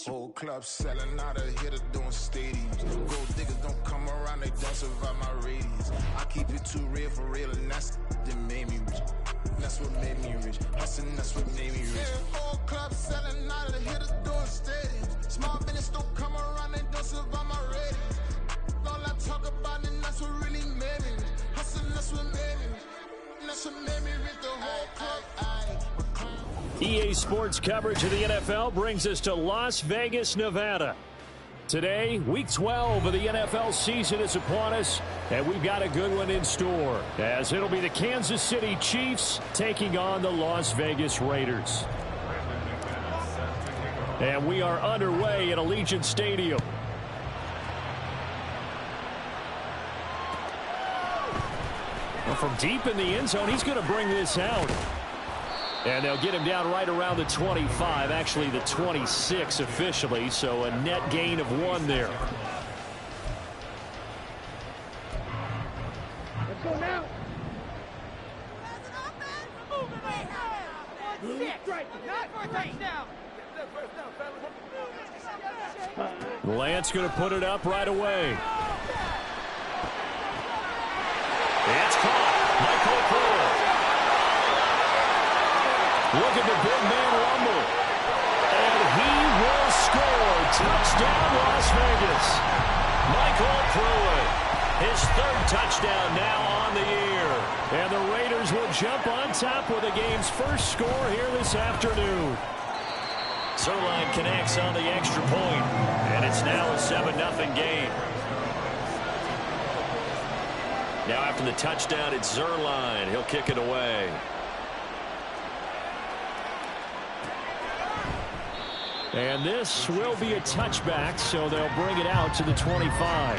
Whole club selling out of hitter doing stadiums. Gold diggers don't come around, they don't survive my radius. I keep it too real for real, and that's that made me rich. That's what made me rich. Hustling, that's what made me rich. Yeah, whole club selling out of hitters doing stadiums. Small business don't come around, they don't survive my radius. All I talk about, and that's what really made me rich. Hustling, that's what made me rich. That's what made me rich. The whole club. EA Sports coverage of the NFL brings us to Las Vegas, Nevada. Today, Week 12 of the NFL season is upon us, and we've got a good one in store, as it'll be the Kansas City Chiefs taking on the Las Vegas Raiders. And we are underway at Allegiant Stadium. Well, from deep in the end zone, he's going to bring this out. And they'll get him down right around the 25, actually the 26 officially, so a net gain of 1 there. Let's go now. Lance going to put it up right away. It's caught. Michael Pruitt. Look at the big man rumble. And he will score. Touchdown, Las Vegas. Michael Pruitt. His 3rd touchdown now on the year. And the Raiders will jump on top with the game's first score here this afternoon. Zuerlein connects on the extra point. And it's now a 7-0 game. Now after the touchdown, it's Zuerlein. He'll kick it away. And this will be a touchback, so they'll bring it out to the 25.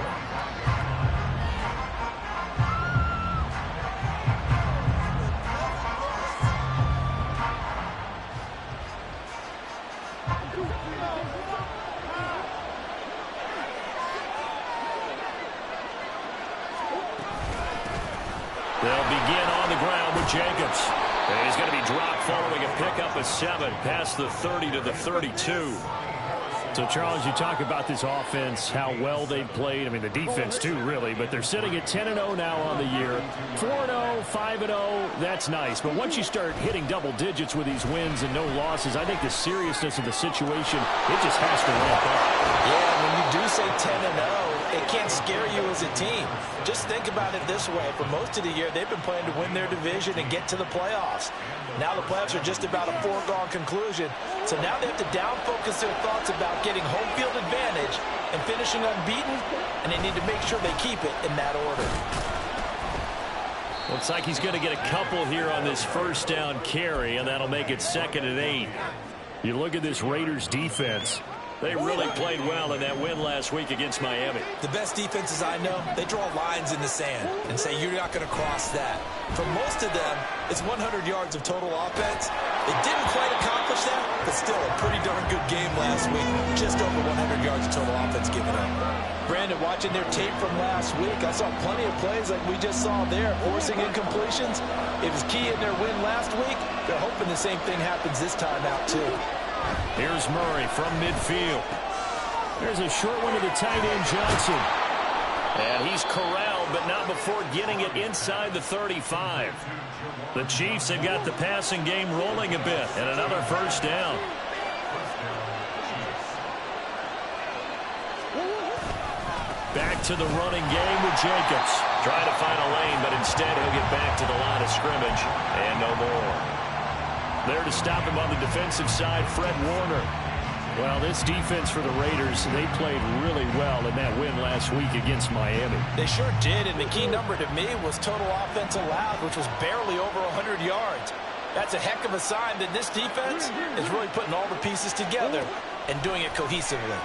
They'll begin on the ground with Jacobs. And he's going to be dropped following a pickup of 7 past the 30 to the 32. So, Charles, you talk about this offense, how well they've played. I mean, the defense, too, really. But they're sitting at 10-0 now on the year. 4-0, 5-0, that's nice. But once you start hitting double digits with these wins and no losses, I think the seriousness of the situation, it just has to ramp up. Yeah, when you do say 10-0, it can't scare you as a team. Just think about it this way. For most of the year, they've been playing to win their division and get to the playoffs. Now the playoffs are just about a foregone conclusion. So now they have to down-focus their thoughts about getting home field advantage and finishing unbeaten, and they need to make sure they keep it in that order. Looks like he's going to get a couple here on this first down carry, and that'll make it 2nd and 8. You look at this Raiders defense. They really played well in that win last week against Miami. The best defenses I know, they draw lines in the sand and say you're not going to cross that. For most of them, it's 100 yards of total offense. They didn't quite accomplish that, but still a pretty darn good game last week. Just over 100 yards of total offense given up. Brandon, watching their tape from last week, I saw plenty of plays like we just saw there, forcing incompletions. It was key in their win last week. They're hoping the same thing happens this time out, too. Here's Murray from midfield. There's a short one to the tight end, Johnson. And he's corralled, but not before getting it inside the 35. The Chiefs have got the passing game rolling a bit, and another first down. Back to the running game with Jacobs. Trying to find a lane, but instead he'll get back to the line of scrimmage, and no more. There to stop him on the defensive side, Fred Warner. Well, this defense for the Raiders, they played really well in that win last week against Miami. They sure did, and the key number to me was total offense allowed, which was barely over 100 yards. That's a heck of a sign that this defense is really putting all the pieces together and doing it cohesively.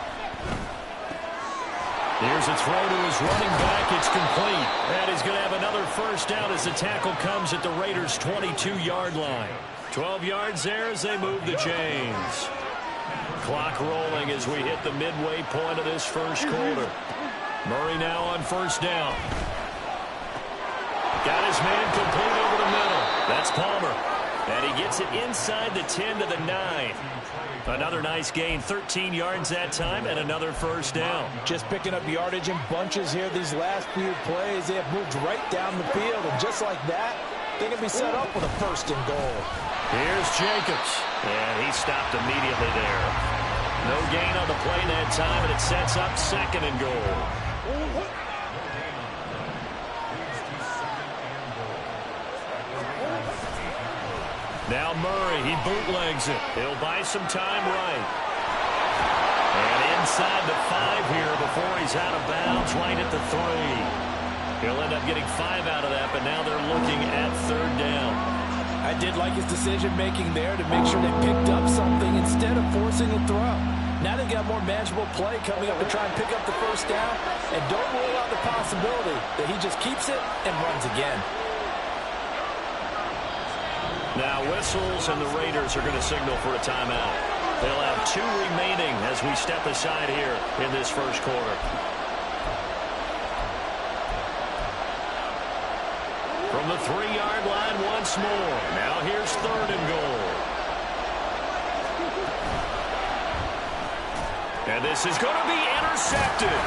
Here's a throw to his running back. It's complete. And he's going to have another first down as the tackle comes at the Raiders' 22-yard line. 12 yards there as they move the chains. Clock rolling as we hit the midway point of this first quarter. Murray now on first down. Got his man complete over the middle. That's Palmer. And he gets it inside the 10 to the 9. Another nice gain, 13 yards that time, and another first down. Just picking up yardage in bunches here these last few plays. They have moved right down the field, and just like that, they can be set up with a first and goal. Here's Jacobs, and he stopped immediately there. No gain on the play that time, and it sets up second and goal. Now Murray, he bootlegs it. He'll buy some time right. And inside the 5 here before he's out of bounds, right at the 3. He'll end up getting 5 out of that, but now they're looking at third down. I did like his decision-making there to make sure they picked up something instead of forcing a throw. Now they've got more manageable play coming up to try and pick up the first down, and don't rule out the possibility that he just keeps it and runs again. Now whistles, and the Raiders are going to signal for a timeout. They'll have 2 remaining as we step aside here in this first quarter. From the 3-yard line once more. Now here's third and goal. And this is going to be intercepted.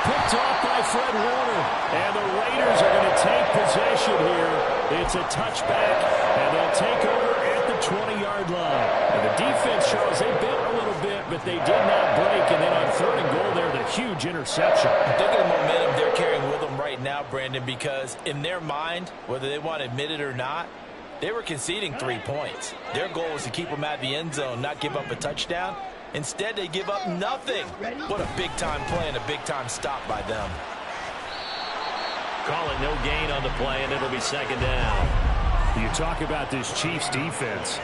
Picked off by Fred Warner. And the Raiders are going to take possession here. It's a touchback, and they'll take over at the 20-yard line. And the defense shows they bit a little bit, but they did not break. And then on third and goal there, the huge interception. Think of the momentum they're carrying with them right now, Brandon, because in their mind, whether they want to admit it or not, they were conceding 3 points. Their goal was to keep them out of the end zone, not give up a touchdown. Instead, they give up nothing. What a big-time play and a big-time stop by them. Call it no gain on the play, and it'll be second down. You talk about this Chiefs defense.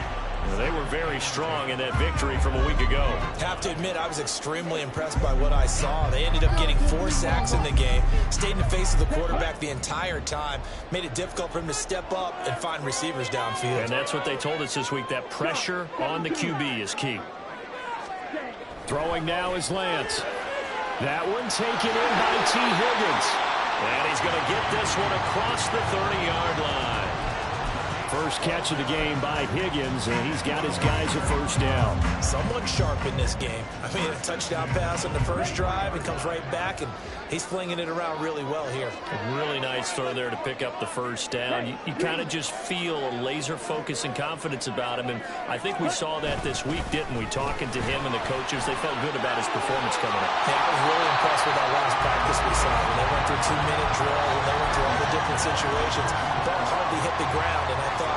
They were very strong in that victory from a week ago. Have to admit, I was extremely impressed by what I saw. They ended up getting 4 sacks in the game, stayed in the face of the quarterback the entire time, made it difficult for him to step up and find receivers downfield. And that's what they told us this week, that pressure on the QB is key. Throwing now is Lance. That one taken in by T. Higgins. And he's going to get this one across the 30-yard line. First catch of the game by Higgins, and he's got his guys a first down. Someone sharp in this game. I mean, a touchdown pass on the first drive, and comes right back, and he's flinging it around really well here. A really nice throw there to pick up the first down. You kind of just feel a laser focus and confidence about him, and I think we saw that this week, didn't we? Talking to him and the coaches, they felt good about his performance coming up. Yeah, I was really impressed with that last practice we saw. When they went through a 2-minute drill, and they went through all the different situations, ball hardly hit the ground, and I thought,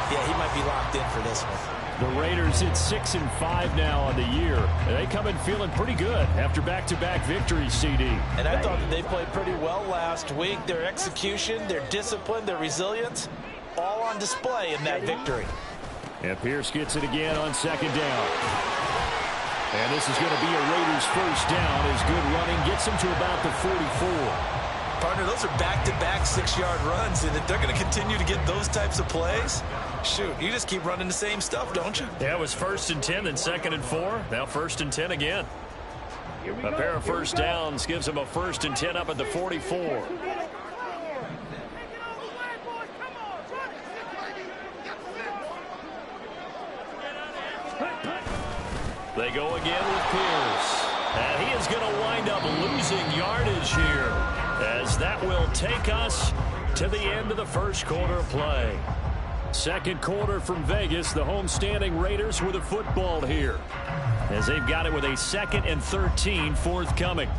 yeah, he might be locked in for this one. The Raiders hit 6-5 now on the year. They come in feeling pretty good after back-to-back victories, CD. And I thought that they played pretty well last week. Their execution, their discipline, their resilience, all on display in that victory. And Pierce gets it again on second down. And this is going to be a Raiders first down as good running gets them to about the 44. Partner, those are back-to-back 6-yard runs, and if they're going to continue to get those types of plays, shoot, you just keep running the same stuff, don't you? Yeah, it was 1st and 10, then 2nd and 4, now 1st and 10 again. A pair of first downs gives them a 1st and 10 up at the 44. They go again with Pierce. And he is going to wind up losing yardage here, as that will take us to the end of the first quarter of play. Second quarter from Vegas, the homestanding Raiders with a football here, as they've got it with a 2nd and 13 forthcoming.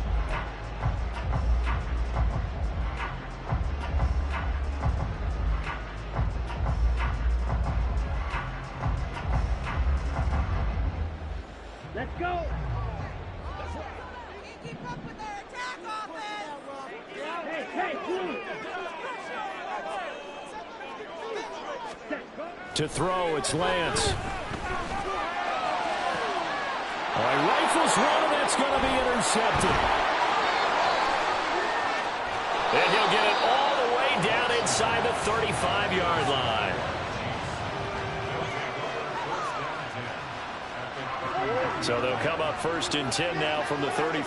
Let's go. Keep up with their attack offense. Hey, To throw, it's Lance. Rifles one, and that's going to be intercepted. And he'll get it all the way down inside the 35-yard line. So they'll come up 1st and 10 now from the 33.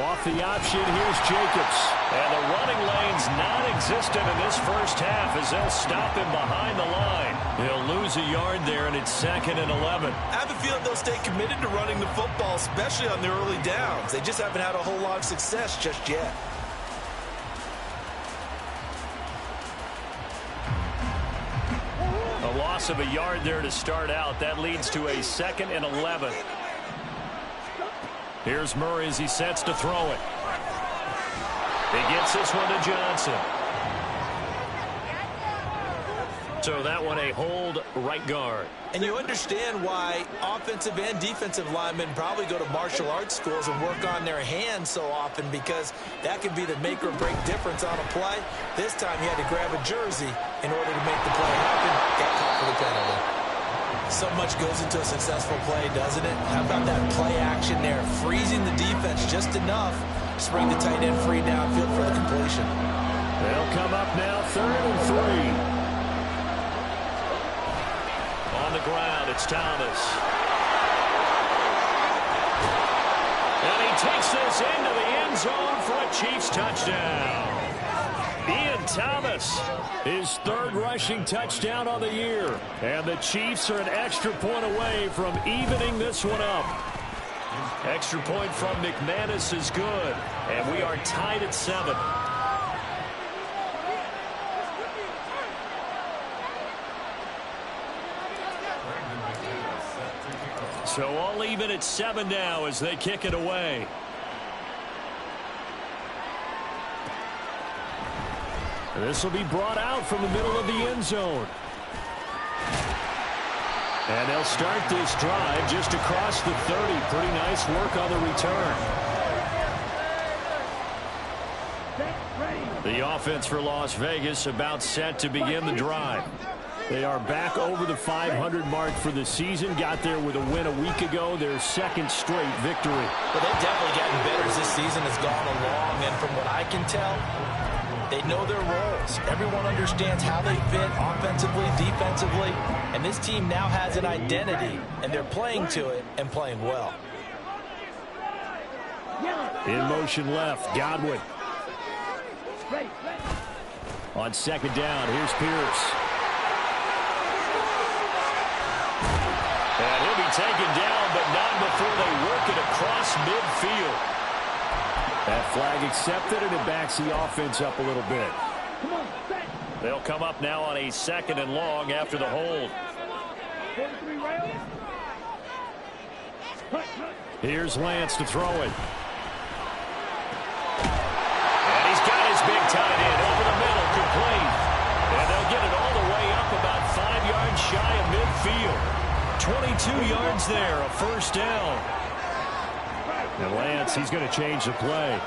Off the option, here's Jacobs. And the running lane's non-existent in this first half as they'll stop him behind the line. He'll lose a yard there, and it's 2nd and 11. I have a feeling they'll stay committed to running the football, especially on the early downs. They just haven't had a whole lot of success just yet. A loss of a yard there to start out. That leads to a 2nd and 11. Here's Murray as he sets to throw it. He gets this one to Johnson. So that one a hold right guard. And you understand why offensive and defensive linemen probably go to martial arts schools and work on their hands so often, because that can be the make or break difference on a play. This time he had to grab a jersey in order to make the play happen. Got caught for the penalty. So much goes into a successful play, doesn't it? How about that play action there? Freezing the defense just enough to bring the tight end free downfield for the completion. They'll come up now 3rd and 3. On the ground, it's Thomas. And he takes this into the end zone for a Chiefs touchdown. Ian Thomas, his 3rd rushing touchdown on the year. And the Chiefs are an extra point away from evening this one up. Extra point from McManus is good. And we are tied at 7. So all even at 7 now as they kick it away. This will be brought out from the middle of the end zone. And they'll start this drive just across the 30. Pretty nice work on the return. The offense for Las Vegas about set to begin the drive. They are back over the 500 mark for the season. Got there with a win a week ago. Their 2nd straight victory. Well, they've definitely gotten better as this season has gone along. And from what I can tell, they know their roles. Everyone understands how they fit offensively, defensively. And this team now has an identity. And they're playing to it and playing well. In motion left, Godwin. On 2nd down, here's Pierce. And he'll be taken down, but not before they work it across midfield. That flag accepted, and it backs the offense up a little bit. They'll come up now on a 2nd and long after the hold. Here's Lance to throw it. And he's got his big tight end over the middle, complete. And they'll get it all the way up about 5 yards shy of midfield. 22 yards there, a 1st down. And Lance, he's going to change the play.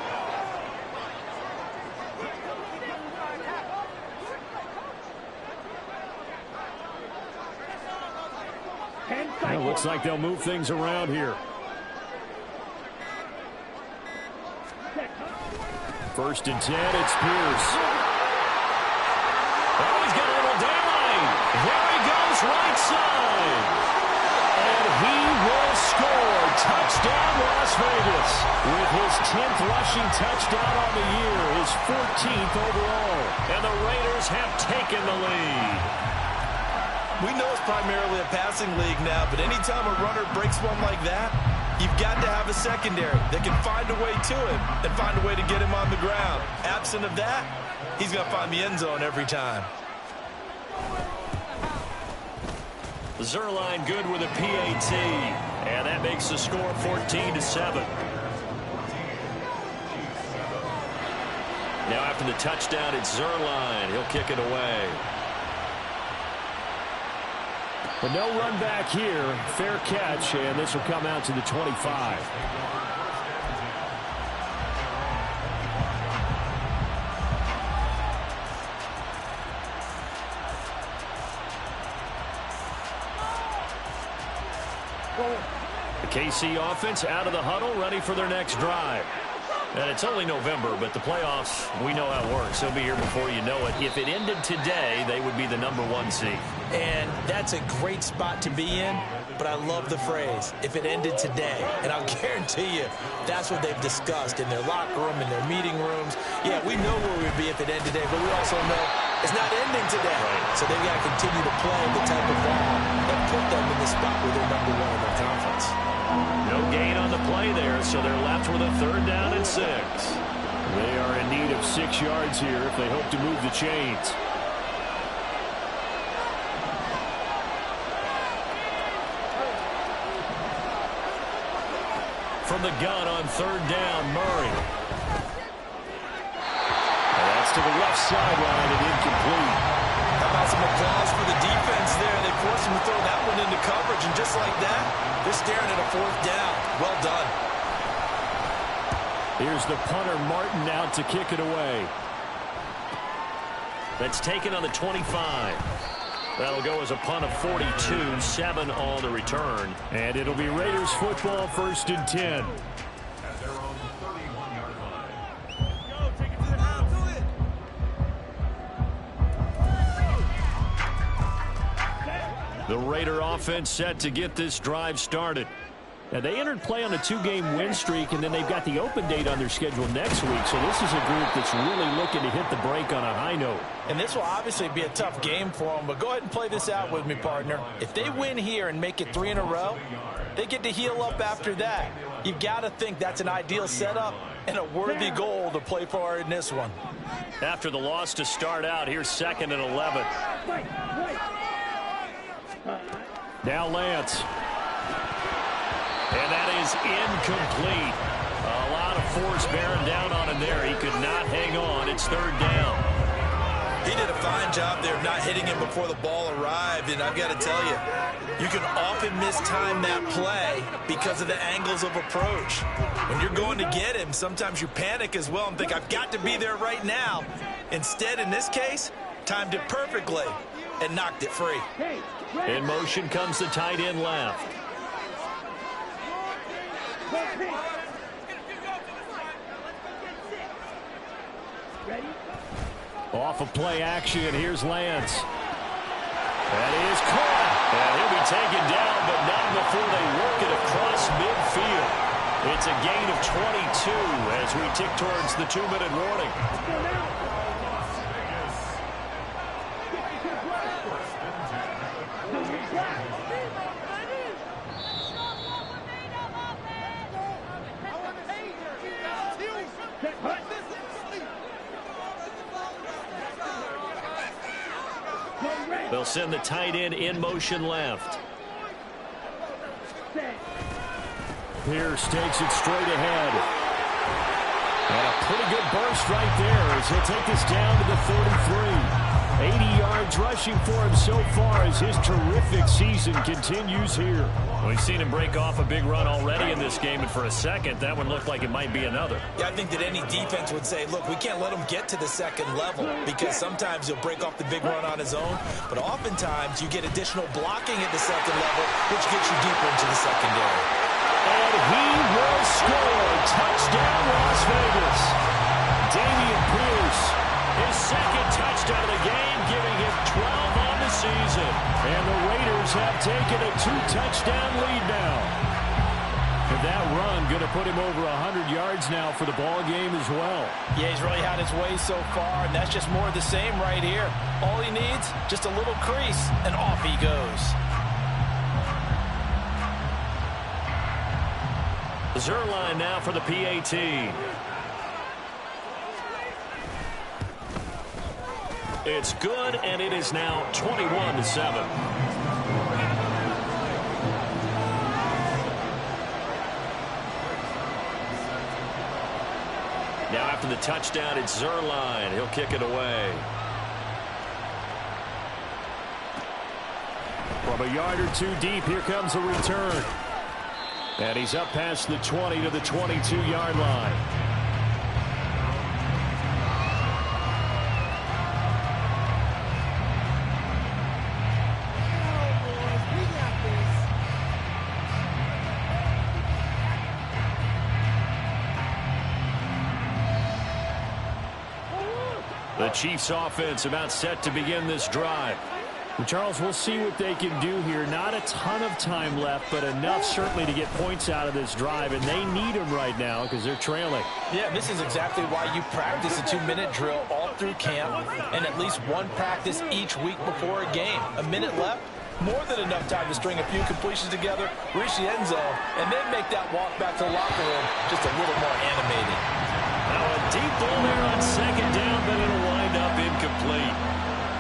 It looks like they'll move things around here. 1st and 10, it's Pierce. Oh, he's got a little daylight. There he goes, right side. And he will score. Touchdown, Las Vegas. With his 10th rushing touchdown on the year, his 14th overall. And the Raiders have taken the lead. We know it's primarily a passing league now, but anytime a runner breaks one like that, you've got to have a secondary that can find a way to him and find a way to get him on the ground. Absent of that, he's going to find the end zone every time. Zuerlein good with a PAT, and that makes the score 14-7. Now after the touchdown, it's Zuerlein. He'll kick it away. But no run back here. Fair catch, and this will come out to the 25. The KC offense out of the huddle, ready for their next drive. And it's only November, but the playoffs, we know how it works. They'll be here before you know it. If it ended today, they would be the #1 seed. And that's a great spot to be in. but I love the phrase, if it ended today. And I'll guarantee you that's what they've discussed in their locker room, in their meeting rooms. Yeah, we know where we'd be if it ended today, but we also know it's not ending today. Right. So they've got to continue to play the type of ball that put them in the spot where they're #1 in their conference. No gain on the play there, so they're left with a 3rd down and 6. They are in need of 6 yards here if they hope to move the chains. From the gun on 3rd down, Murray. That's to the left sideline and incomplete. How about some applause for the defense there? They forced him to throw that one into coverage, and just like that, they're staring at a 4th down. Well done. Here's the punter, Martin, out to kick it away. That's taken on the 25. That'll go as a punt of 42, 7 on the return. And it'll be Raiders football, 1st and 10. At their own 31-yard line. The Raider offense set to get this drive started. Now, they entered play on a 2-game win streak, and then they've got the open date on their schedule next week. So this is a group that's really looking to hit the break on a high note. And this will obviously be a tough game for them, but go ahead and play this out with me, partner. If they win here and make it 3 in a row, they get to heal up after that. You've got to think that's an ideal setup and a worthy goal to play for in this one. After the loss to start out, here's 2nd and 11. Now Lance. And that is incomplete. A lot of force bearing down on him there. He could not hang on. It's 3rd down. He did a fine job there of not hitting him before the ball arrived, and I've got to tell you, you can often mistime that play because of the angles of approach. When you're going to get him, sometimes you panic as well and think, I've got to be there right now. Instead, in this case, timed it perfectly and knocked it free. In motion comes the tight end left. Off of play action, here's Lance. That is caught. And he'll be taken down, but not before they work it across midfield. It's a gain of 22 as we tick towards the 2-minute warning. They'll send the tight end in motion left. Pierce takes it straight ahead. And a pretty good burst right there as he'll take this down to the 33. 80 yards rushing for him so far as his terrific season continues here. We've seen him break off a big run already in this game, and for a second, that one looked like it might be another. Yeah, I think that any defense would say, look, we can't let him get to the 2nd level because sometimes he'll break off the big run on his own, but oftentimes you get additional blocking at the 2nd level, which gets you deeper into the secondary. And he will score. Touchdown, Las Vegas. Dameon Pierce, his 2nd touchdown of the game, giving him 12 on the season. And the Raiders have taken a 2-touchdown lead now. And that run going to put him over 100 yards now for the ball game as well. Yeah, he's really had his way so far, and that's just more of the same right here. All he needs, just a little crease, and off he goes. Zuerlein now for the PAT. It's good, and it is now 21-7. Now after the touchdown, it's Zuerlein. He'll kick it away. From a yard or two deep, here comes a return. And he's up past the 20 to the 22-yard line. The Chiefs offense about set to begin this drive. Well, Charles, we'll see what they can do here. Not a ton of time left, but enough certainly to get points out of this drive, and they need them right now because they're trailing. Yeah, this is exactly why you practice a 2-minute drill all through camp and at least one practice each week before a game. A minute left, more than enough time to string a few completions together, reach the end zone, and then make that walk back to the locker room just a little more animated. Now a deep ball there on second down, but it'll wind up incomplete.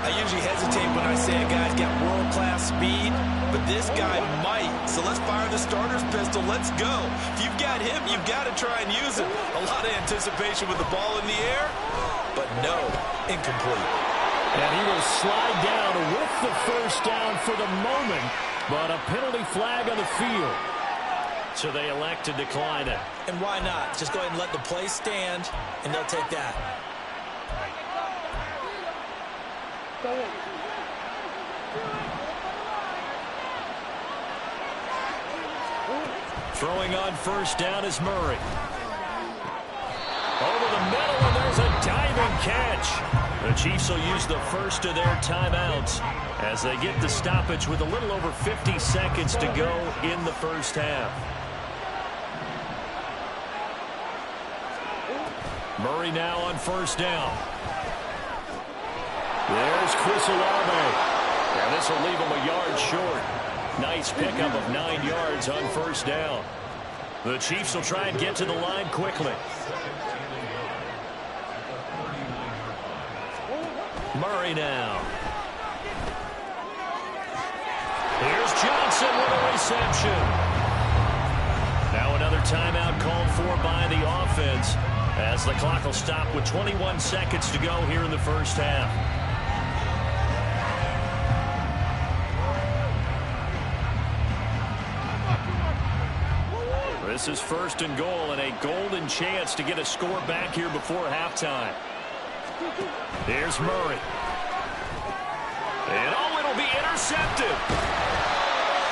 I usually hesitate when I say a guy's got world-class speed, but this guy might. So let's fire the starter's pistol. Let's go. If you've got him, you've got to try and use him. A lot of anticipation with the ball in the air, but no, incomplete. And he will slide down with the first down for the moment, but a penalty flag on the field. So they elect to decline it. And why not? Just go ahead and let the play stand, and they'll take that. Throwing on first down is Murray. Over the middle, and there's a diving catch. The Chiefs will use the first of their timeouts as they get the stoppage with a little over 50 seconds to go in the first half. Murray now on first down. There's Chris Olave. And this will leave him a yard short. Nice pickup of 9 yards on first down. The Chiefs will try and get to the line quickly. Murray now. Here's Johnson with a reception. Now another timeout called for by the offense as the clock will stop with 21 seconds to go here in the first half. This is first and goal and a golden chance to get a score back here before halftime. Here's Murray. And oh, it'll be intercepted.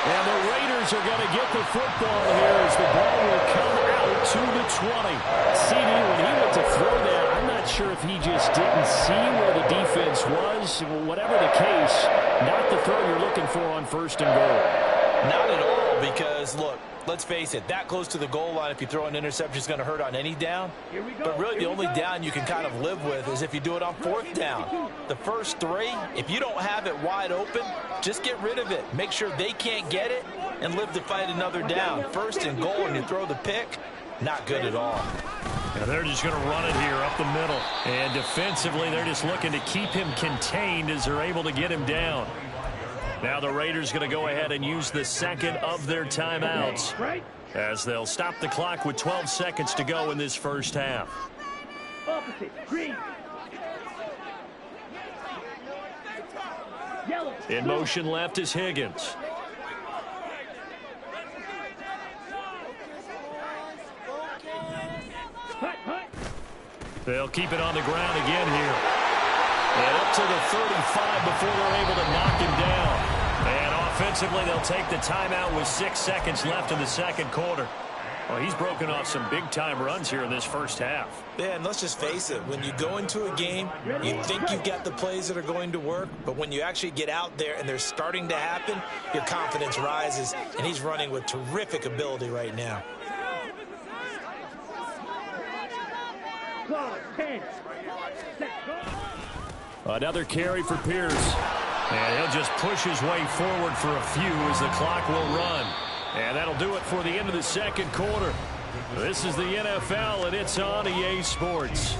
And the Raiders are going to get the football here as the ball will come out to the 20. CD, when he went to throw that, I'm not sure if he just didn't see where the defense was. Whatever the case, not the throw you're looking for on first and goal. Not at all, because, look, let's face it, that close to the goal line, if you throw an interception, is going to hurt on any down. But really, the only down you can kind of live with is if you do it on fourth down. The first three, if you don't have it wide open, just get rid of it. Make sure they can't get it and live to fight another down. First and goal, and you throw the pick, not good at all. Now they're just going to run it here up the middle. And defensively, they're just looking to keep him contained as they're able to get him down. Now the Raiders going to go ahead and use the second of their timeouts as they'll stop the clock with 12 seconds to go in this first half. In motion left is Higgins. They'll keep it on the ground again here. And up to the 35 before they're able to knock him down. And offensively, they'll take the timeout with 6 seconds left in the second quarter. Well, he's broken off some big-time runs here in this first half. Yeah, and let's just face it. When you go into a game, you think you've got the plays that are going to work, but when you actually get out there and they're starting to happen, your confidence rises, and he's running with terrific ability right now. Another carry for Pierce. And he'll just push his way forward for a few as the clock will run. And that'll do it for the end of the second quarter. This is the NFL, and it's on EA Sports.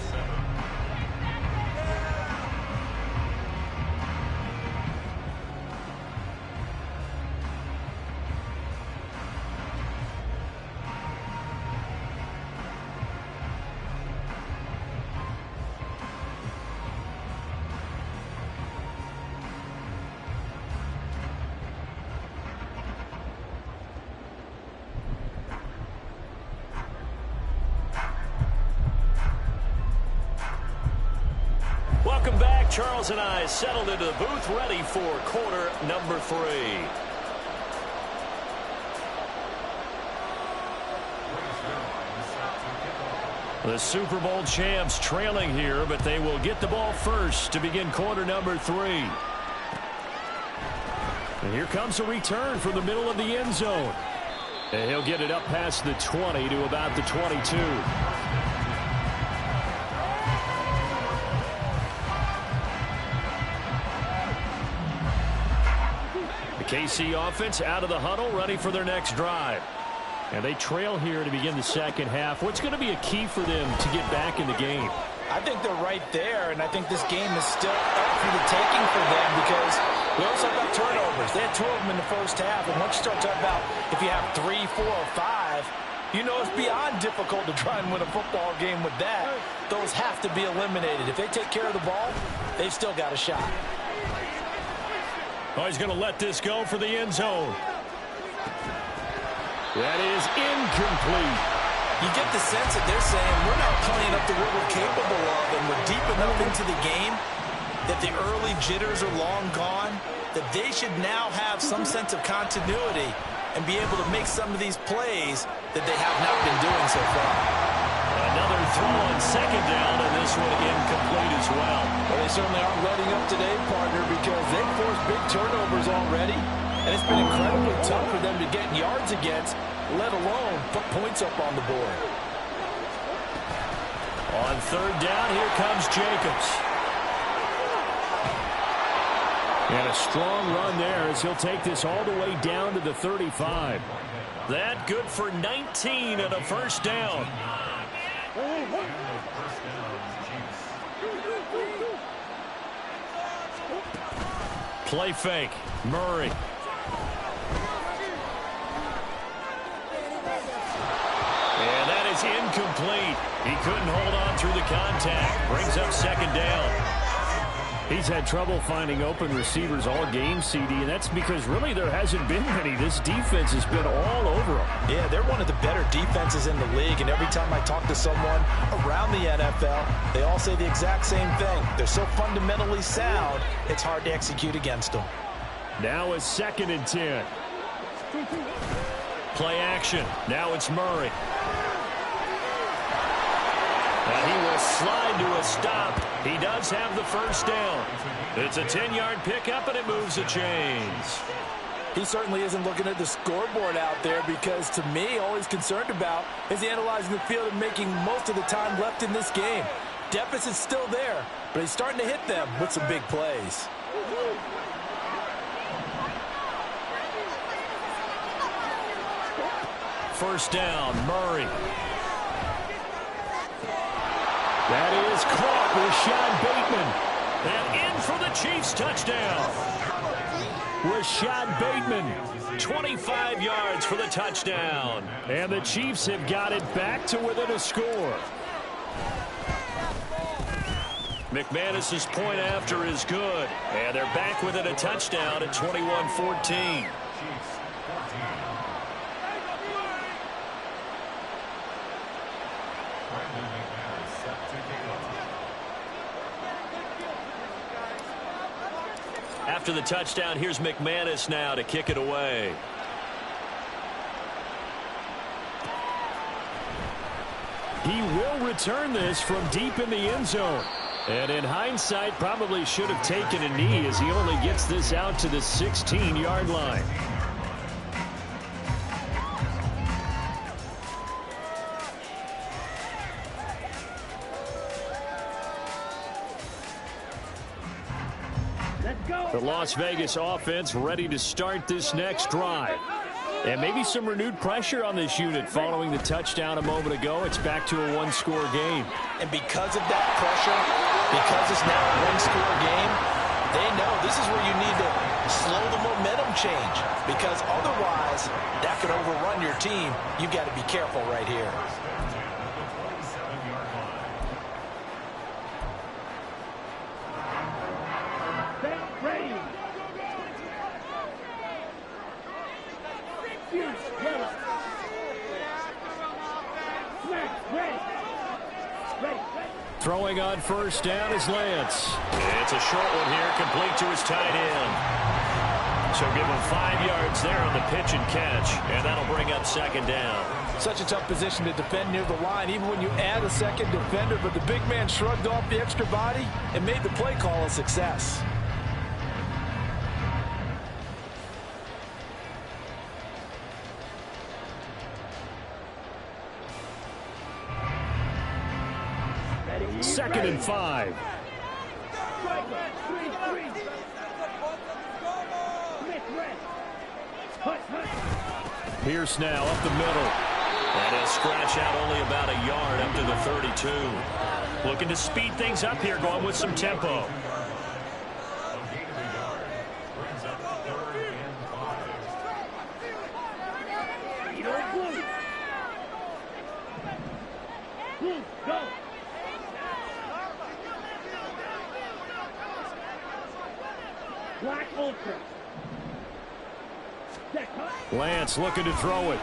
Welcome back. Charles and I settled into the booth, ready for quarter number 3. The Super Bowl champs trailing here, but they will get the ball first to begin quarter number 3. And here comes a return from the middle of the end zone. And he'll get it up past the 20 to about the 22. The KC offense out of the huddle, ready for their next drive. And they trail here to begin the second half. What's going to be a key for them to get back in the game? I think they're right there, and I think this game is still up for the taking for them because we also have about turnovers. They had 2 of them in the first half, and once you start talking about if you have 3, 4, or 5, you know it's beyond difficult to try and win a football game with that. Those have to be eliminated. If they take care of the ball, they've still got a shot. Oh, he's going to let this go for the end zone. That is incomplete. You get the sense that they're saying we're not playing up to what we're capable of, and we're deep enough into the game that the early jitters are long gone, that they should now have some sense of continuity and be able to make some of these plays that they have not been doing so far. Another throw on second down, and this one incomplete as well. Well, they certainly aren't letting up today, partner, because they've forced big turnovers already, and it's been incredibly tough for them to get yards against, let alone put points up on the board. On third down, here comes Jacobs. And a strong run there as he'll take this all the way down to the 35. That good for 19 and a first down. Play fake. Murray. And that is incomplete. He couldn't hold on through the contact. Brings up second down. He's had trouble finding open receivers all game, CD, and that's because really there hasn't been many. This defense has been all over them. Yeah, they're one of the better defenses in the league, and every time I talk to someone around the NFL, they all say the exact same thing. They're so fundamentally sound, it's hard to execute against them. Now it's 2nd and 10. Play action. Now it's Murray. And he will slide to a stop. He does have the first down. It's a 10-yard pickup, and it moves the chains. He certainly isn't looking at the scoreboard out there because, to me, all he's concerned about is analyzing the field and making most of the time left in this game. Deficit's still there, but he's starting to hit them with some big plays. First down, Murray. That is caught with Rashad Bateman. And in for the Chiefs touchdown. Rashad Bateman, 25 yards for the touchdown. And the Chiefs have got it back to within a score. McManus's point after is good. And they're back within a touchdown at 21-14. After the touchdown, here's McManus now to kick it away. He will return this from deep in the end zone. And in hindsight, probably should have taken a knee as he only gets this out to the 16-yard line. The Las Vegas offense ready to start this next drive. And maybe some renewed pressure on this unit following the touchdown a moment ago. It's back to a one-score game. And because of that pressure, because it's now a one-score game, they know this is where you need to slow the momentum change. Because otherwise, that could overrun your team. You've got to be careful right here. Throwing on first down is Lance. It's a short one here, complete to his tight end. So give him 5 yards there on the pitch and catch, and that'll bring up second down. Such a tough position to defend near the line, even when you add a second defender, but the big man shrugged off the extra body and made the play call a success. 2nd and 5. Pierce now up the middle. And he'll scratch out only about a yard up to the 32. Looking to speed things up here, going with some tempo. Lance looking to throw it.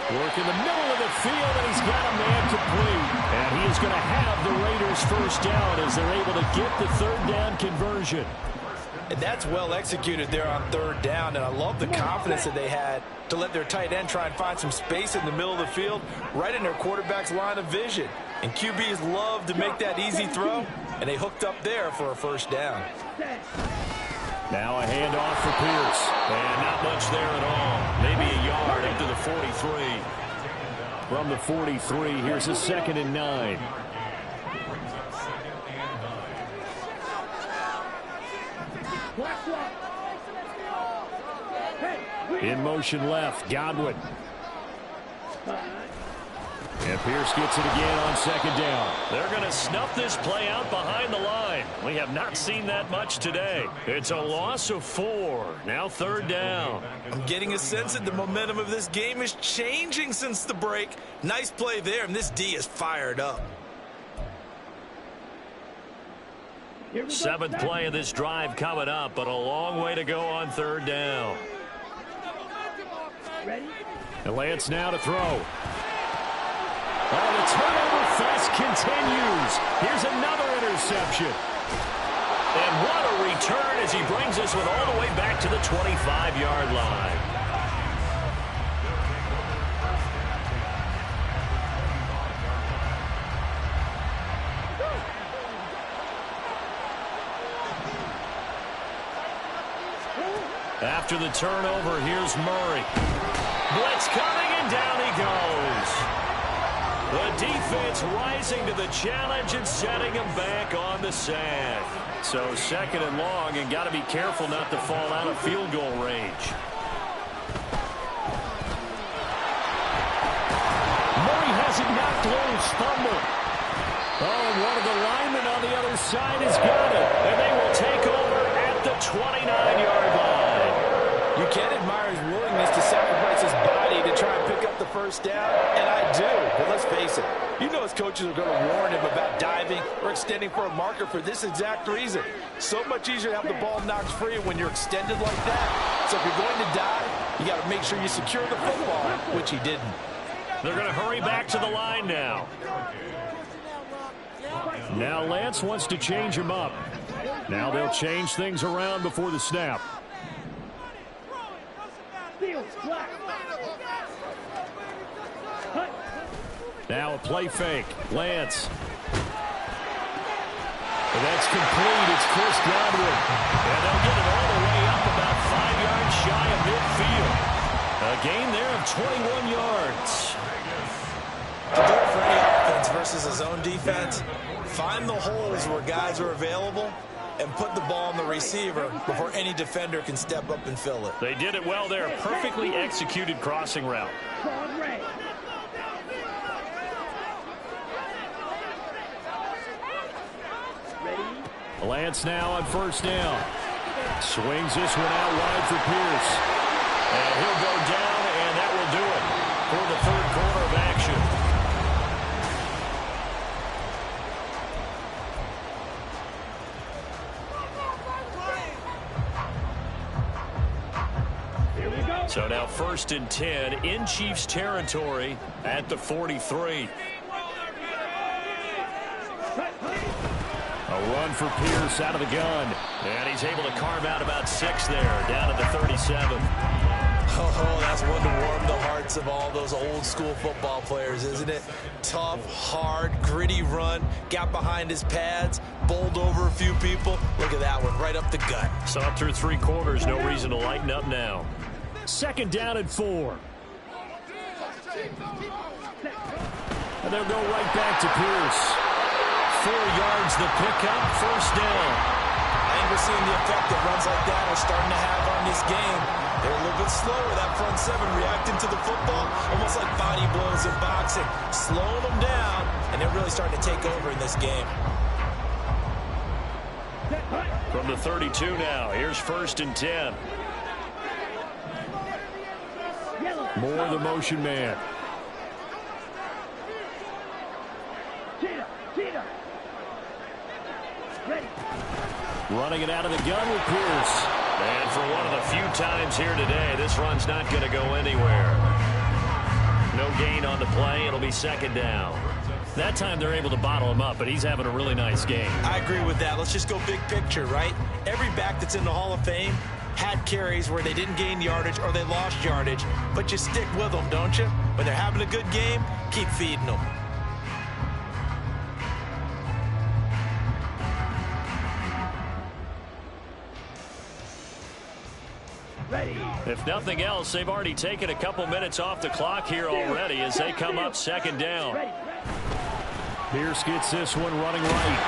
Work in the middle of the field, and he's got a man complete. And he is going to have the Raiders first down as they're able to get the third down conversion. And that's well executed there on third down, and I love the confidence that they had to let their tight end try and find some space in the middle of the field, right in their quarterback's line of vision. And QBs love to make that easy throw, and they hooked up there for a first down. Now a handoff for Pierce. And not much there at all. Maybe a yard up to the 43. From the 43, here's a 2nd and 9. In motion left, Godwin. And Pierce gets it again on 2nd down. They're going to snuff this play out behind the line. We have not seen that much today. It's a loss of 4. Now 3rd down. I'm getting a sense that the momentum of this game is changing since the break. Nice play there, and this D is fired up. 7th play of this drive coming up, but a long way to go on 3rd down. And Lance now to throw. Oh, the turnover fest continues. Here's another interception. And what a return as he brings this one all the way back to the 25-yard line. After the turnover, here's Murray. Blitz coming, and down he goes. The defense rising to the challenge and setting him back on the sack. So 2nd and long, and got to be careful not to fall out of field goal range. Murray has it knocked loose. Fumble. Oh, and one of the linemen on the other side has got it. And they will take over at the 29-yard line. You can admire his willingness to sacrifice his body to try and pick up the first down, and I do. But let's face it, you know his coaches are going to warn him about diving or extending for a marker for this exact reason. So much easier to have the ball knocked free when you're extended like that. So if you're going to dive, you got to make sure you secure the football, which he didn't. They're going to hurry back to the line now. Now Lance wants to change him up. Now they'll change things around before the snap. Now a play fake. Lance. And that's complete. It's Chris Godwin. And they'll get it all the way up about 5 yards shy of midfield. A gain there of 21 yards. To do it for any offense versus his own defense, find the holes where guys are available and put the ball on the receiver before any defender can step up and fill it. They did it well there. Perfectly executed crossing route. Lance now on 1st down. Swings this one out wide for Pierce. And he'll go down, and that will do it for the 3rd quarter of action. So now 1st and 10 in Chiefs territory at the 43. A run for Pierce out of the gun. And he's able to carve out about 6 there, down at the 37. Oh, that's one to warm the hearts of all those old school football players, isn't it? Tough, hard, gritty run. Got behind his pads, bowled over a few people. Look at that one, right up the gut. Saw it through 3 quarters. No reason to lighten up now. 2nd down and 4. And they'll go right back to Pierce. 4 yards the pickup, first down. I think we're seeing the effect that runs like that are starting to have on this game. They're a little bit slower, that front seven, reacting to the football, almost like body blows in boxing, slowing them down, and they're really starting to take over in this game. From the 32 now, here's 1st and 10. Moore the motion man. Running it out of the gun with Pierce. And for one of the few times here today, this run's not going to go anywhere. No gain on the play. It'll be 2nd down. That time they're able to bottle him up, but he's having a really nice game. I agree with that. Let's just go big picture, right? Every back that's in the Hall of Fame had carries where they didn't gain yardage or they lost yardage, but you stick with them, don't you? When they're having a good game, keep feeding them. If nothing else, they've already taken a couple minutes off the clock here already as they come up 2nd down. Pierce gets this one running right.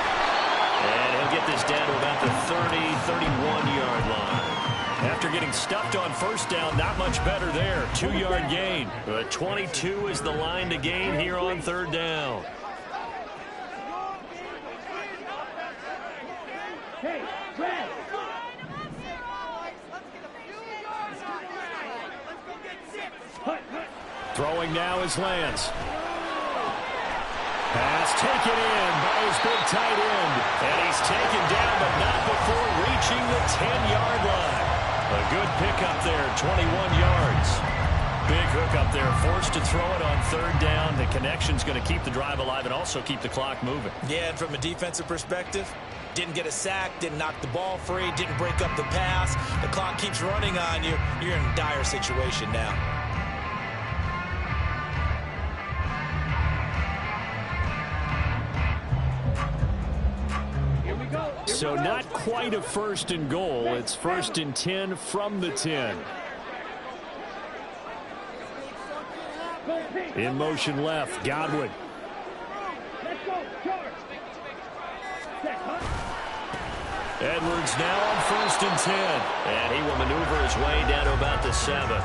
And he'll get this down to about the 30, 31-yard line. After getting stuffed on 1st down, not much better there. 2-yard gain. But 22 is the line to gain here on 3rd down. Hey, Brad. Throwing now is Lance. Pass taken in by his big tight end. And he's taken down, but not before reaching the 10-yard line. A good pickup there, 21 yards. Big hook up there, forced to throw it on 3rd down. The connection's going to keep the drive alive and also keep the clock moving. Yeah, and from a defensive perspective, didn't get a sack, didn't knock the ball free, didn't break up the pass. The clock keeps running on you. You're in a dire situation now. So not quite a 1st and goal. It's 1st and 10 from the 10. In motion left, Godwin. Edwards now on 1st and 10. And he will maneuver his way down to about the 7.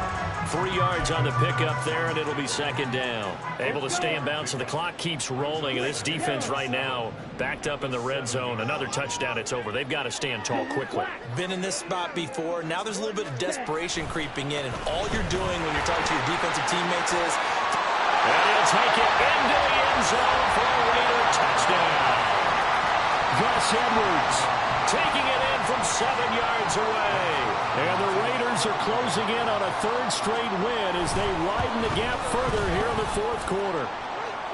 3 yards on the pickup there, and it'll be 2nd down. Able to stay in bounds, so the clock keeps rolling. And this defense right now backed up in the red zone. Another touchdown, it's over. They've got to stand tall quickly. Been in this spot before. Now there's a little bit of desperation creeping in, and all you're doing when you're talking to your defensive teammates is... And he'll take it into the end zone for a Raider touchdown. Gus Edwards taking it in from 7 yards away. And the Raiders are closing in on a 3rd straight win as they widen the gap further here in the 4th quarter.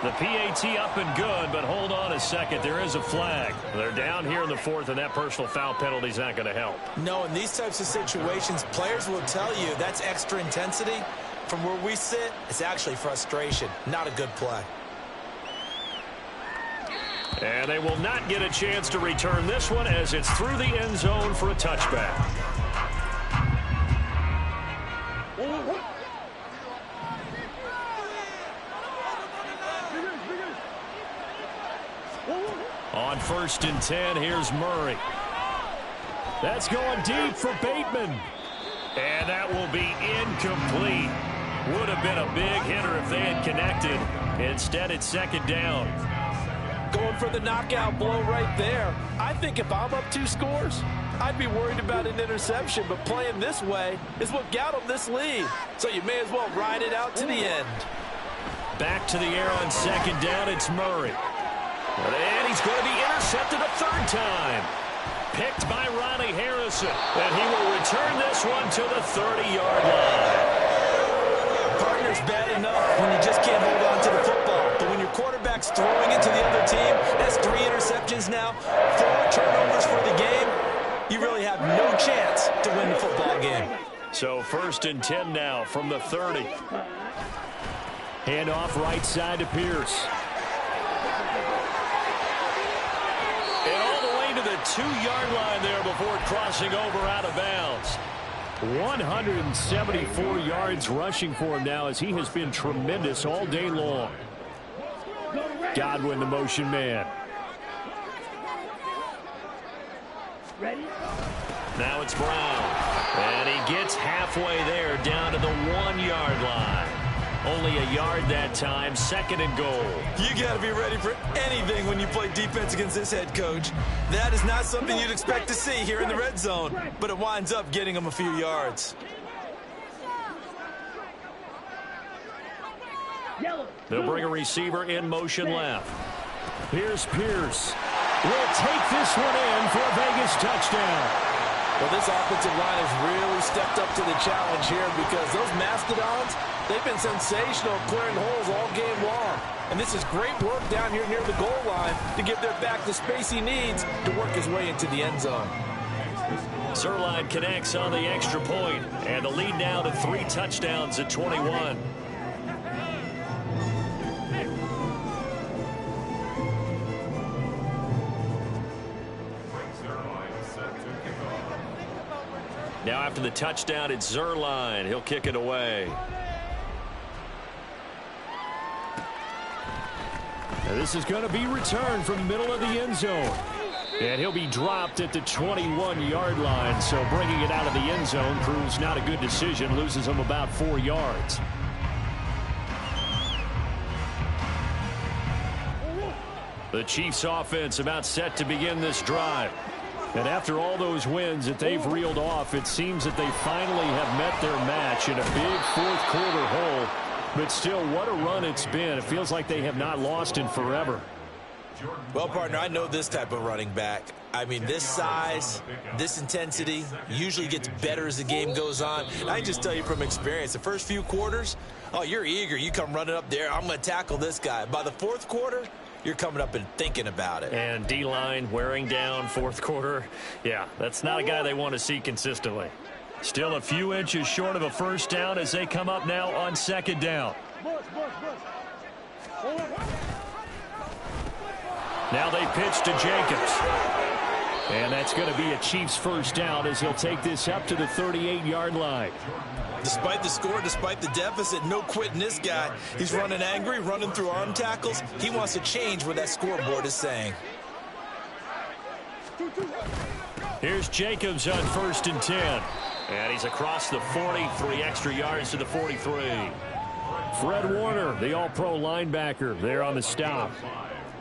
The PAT up and good, but hold on a second. There is a flag. They're down here in the 4th, and that personal foul penalty is not going to help. No, in these types of situations, players will tell you that's extra intensity. From where we sit, it's actually frustration. Not a good play. And they will not get a chance to return this one as it's through the end zone for a touchback. On 1st and 10, here's Murray. That's going deep for Bateman. And that will be incomplete. Would have been a big hitter if they had connected. Instead, it's 2nd down. Going for the knockout blow right there. I think if I'm up 2 scores, I'd be worried about an interception, but playing this way is what got them this lead. So you may as well ride it out to the end. Back to the air on 2nd down, it's Murray. And he's going to be intercepted a 3rd time. Picked by Ronnie Harrison. And he will return this one to the 30-yard line. Partner's bad enough when you just can't hold on to the football. But when your quarterback's throwing it to the other team, that's 3 interceptions now, 4 turnovers for the game. You really have no chance to win the football game. So 1st and 10 now from the 30. Handoff right side to Pierce. And all the way to the 2-yard line there before crossing over out of bounds. 174 yards rushing for him now as he has been tremendous all day long. Godwin, the motion man. Ready? Now it's Brown. And he gets halfway there down to the 1-yard line. Only a yard that time, 2nd and goal. You got to be ready for anything when you play defense against this head coach. That is not something you'd expect to see here in the red zone, but it winds up getting him a few yards. They'll bring a receiver in motion left. Here's Pierce. Will take this one in for a Vegas touchdown. Well, this offensive line has really stepped up to the challenge here because those Mastodons, they've been sensational clearing holes all game long. And this is great work down here near the goal line to give their back the space he needs to work his way into the end zone. Zuerlein connects on the extra point, and the lead now to 3 touchdowns at 21. Now after the touchdown, it's Zuerlein. He'll kick it away. And this is going to be returned from the middle of the end zone. And he'll be dropped at the 21-yard line. So bringing it out of the end zone proves not a good decision. Loses him about 4 yards. The Chiefs offense about set to begin this drive. And after all those wins that they've reeled off, it seems that they finally have met their match in a big fourth-quarter hole. But still, what a run it's been. It feels like they have not lost in forever. Well, partner, I know this type of running back. I mean, this size, this intensity usually gets better as the game goes on. And I can just tell you from experience, the first few quarters, oh, you're eager. You come running up there, I'm going to tackle this guy. By the fourth quarter, you're coming up and thinking about it. And D-line wearing down fourth quarter. Yeah, that's not a guy they want to see consistently. Still a few inches short of a first down as they come up now on 2nd down. Now they pitch to Jacobs. And that's going to be a Chiefs first down as he'll take this up to the 38-yard line. Despite the score, despite the deficit, no quitting this guy. He's running angry, running through arm tackles. He wants to change what that scoreboard is saying. Here's Jacobs on 1st and 10. And he's across the 40, 3 extra yards to the 43. Fred Warner, the all-pro linebacker, there on the stop.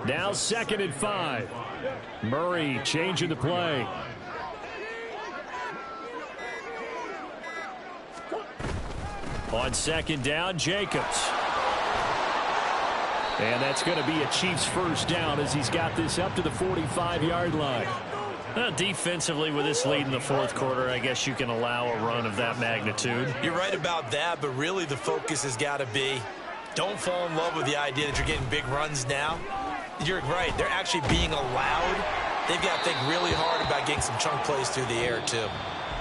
Now 2nd and 5. Murray changing the play. On 2nd down, Jacobs. And that's going to be a Chiefs first down as he's got this up to the 45-yard line. Defensively, with this lead in the fourth quarter, I guess you can allow a run of that magnitude. You're right about that, but really the focus has got to be don't fall in love with the idea that you're getting big runs now. You're right. They're actually being allowed. They've got to think really hard about getting some chunk plays through the air, too.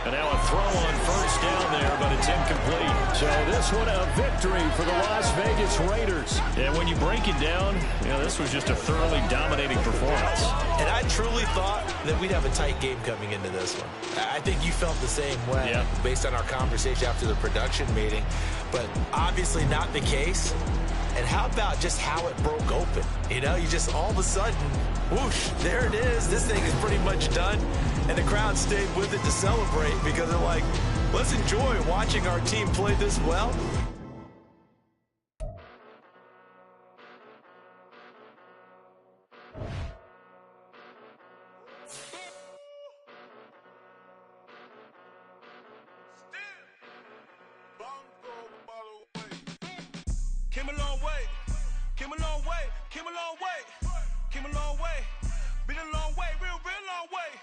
And now a throw on first down there, but it's incomplete. So this one a victory for the Las Vegas Raiders. And when you break it down, you know, this was just a thoroughly dominating performance. And I truly thought that we'd have a tight game coming into this one. I think you felt the same way based on our conversation after the production meeting. But obviously not the case. And how about just how it broke open? You know, you just all of a sudden, whoosh, there it is. This thing is pretty much done. And the crowd stayed with it to celebrate because they're like, let's enjoy watching our team play this well. Came a long way, came a long way, came a long way, came a long way, been a long way, real long way.